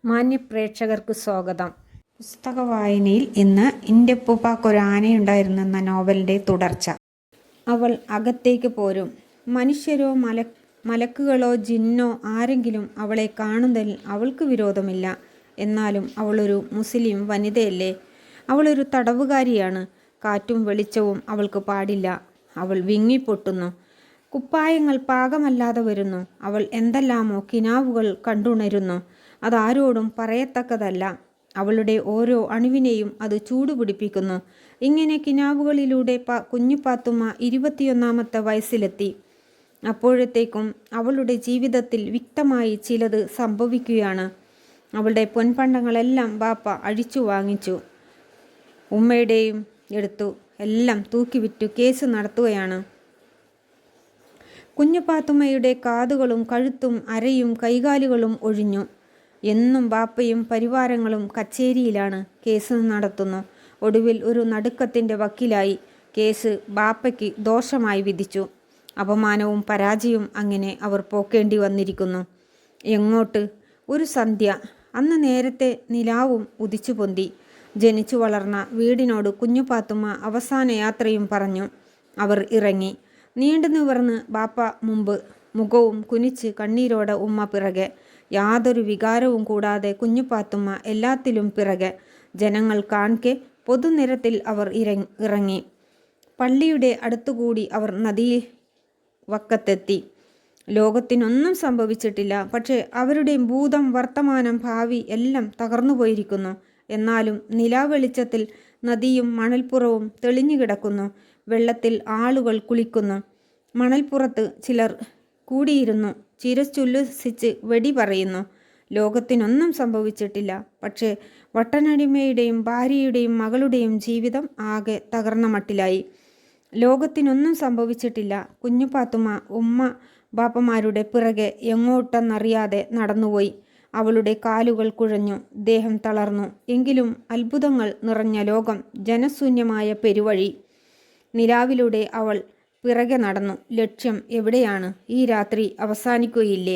മാന്യപ്രേക്ഷകർക്ക് സ്വാഗതം. പുസ്തക വായനയിൽ ഇന്ന് എൻ്റെ ഉപ്പൂപ്പാക്കൊരു ആനയുണ്ടായിരുന്നു എന്ന നോവലിൻ്റെ തുടർച്ച. അവൾ അകത്തേക്ക് പോരും. മനുഷ്യരോ മലക്കുകളോ ജിന്നോ ആരെങ്കിലും അവളെ കാണുന്നതിൽ അവൾക്ക് വിരോധമില്ല. എന്നാലും അവളൊരു മുസ്ലിം വനിതയല്ലേ. അവളൊരു തടവുകാരിയാണ്. കാറ്റും വെളിച്ചവും അവൾക്ക് പാടില്ല. അവൾ വിങ്ങിപ്പൊട്ടുന്നു. കുപ്പായങ്ങൾ പാകമല്ലാതെ വരുന്നു. അവൾ എന്തെല്ലാമോ കിനാവുകൾ കണ്ടുണരുന്നു. അതാരോടും പറയത്തക്കതല്ല. അവളുടെ ഓരോ അണുവിനെയും അത് ചൂടുപിടിപ്പിക്കുന്നു. ഇങ്ങനെ കിനാവുകളിലൂടെ കുഞ്ഞുപാത്തുമ്മ 21ാമത്തെ വയസ്സിലെത്തി. അപ്പോഴത്തേക്കും അവളുടെ ജീവിതത്തിൽ വ്യക്തമായി ചിലത് സംഭവിക്കുകയാണ്. അവളുടെ പൊൻപണ്ടങ്ങളെല്ലാം ബാപ്പ അഴിച്ചു വാങ്ങിച്ചു. ഉമ്മയുടെയും എടുത്തു എല്ലാം തൂക്കിവിറ്റു കേസ് നടത്തുകയാണ്. കുഞ്ഞുപാത്തുമ്മയുടെ കാതുകളും കഴുത്തും അരയും കൈകാലുകളും ഒഴിഞ്ഞു. എന്നും ബാപ്പയും പരിവാരങ്ങളും കച്ചേരിയിലാണ്. കേസ് നടത്തുന്നു. ഒടുവിൽ ഒരു നടുക്കത്തിൻ്റെ വക്കിലായി. കേസ് ബാപ്പയ്ക്ക് ദോഷമായി വിധിച്ചു. അപമാനവും പരാജയവും അങ്ങനെ അവർ പോക്കേണ്ടി വന്നിരിക്കുന്നു. എങ്ങോട്ട്? ഒരു സന്ധ്യ. അന്ന് നേരത്തെ നിലാവും ഉദിച്ചു പൊന്തി. ജനിച്ചു വളർന്ന വീടിനോട് കുഞ്ഞുപാത്തുമ്മ അവസാന യാത്രയും പറഞ്ഞു അവർ ഇറങ്ങി. നീണ്ടു നിവർന്ന് ബാപ്പ മുമ്പ്, മുഖവും കുനിച്ച് കണ്ണീരോടെ ഉമ്മ പിറകെ. യാതൊരു വികാരവും കൂടാതെ കുഞ്ഞുപാത്തുമ്മ എല്ലാത്തിലും പിറകെ. ജനങ്ങൾ കാൺകെ പൊതുനിരത്തിൽ അവർ ഇറങ്ങി. പള്ളിയുടെ അടുത്തുകൂടി അവർ നദീ വക്കത്തെത്തി. ലോകത്തിനൊന്നും സംഭവിച്ചിട്ടില്ല. പക്ഷേ അവരുടെ ഭൂതം, വർത്തമാനം, ഭാവി എല്ലാം തകർന്നുപോയിരിക്കുന്നു. എന്നാലും നിലാവെളിച്ചത്തിൽ നദിയും മണൽപ്പുറവും തെളിഞ്ഞു കിടക്കുന്നു. വെള്ളത്തിൽ ആളുകൾ കുളിക്കുന്നു. മണൽപ്പുറത്ത് ചിലർ കൂടിയിരുന്നു ചിരച്ചുല്ലസിച്ച് വെടി പറയുന്നു. ലോകത്തിനൊന്നും സംഭവിച്ചിട്ടില്ല. പക്ഷേ വട്ടനടിമയുടെയും ഭാര്യയുടെയും മകളുടെയും ജീവിതം ആകെ തകർന്ന മട്ടിലായി. ലോകത്തിനൊന്നും സംഭവിച്ചിട്ടില്ല. കുഞ്ഞുപാത്തുമ്മ ഉമ്മ ബാപ്പമാരുടെ പിറകെ എങ്ങോട്ടെന്നറിയാതെ നടന്നുപോയി. അവളുടെ കാലുകൾ കുഴഞ്ഞു, ദേഹം തളർന്നു. എങ്കിലും അത്ഭുതങ്ങൾ നിറഞ്ഞ ലോകം, ജനശൂന്യമായ പെരുവഴി. നിലാവിലൂടെ അവൾ പിറകെ നടന്നു. ലക്ഷ്യം എവിടെയാണ്? ഈ രാത്രി അവസാനിക്കുകയില്ലേ?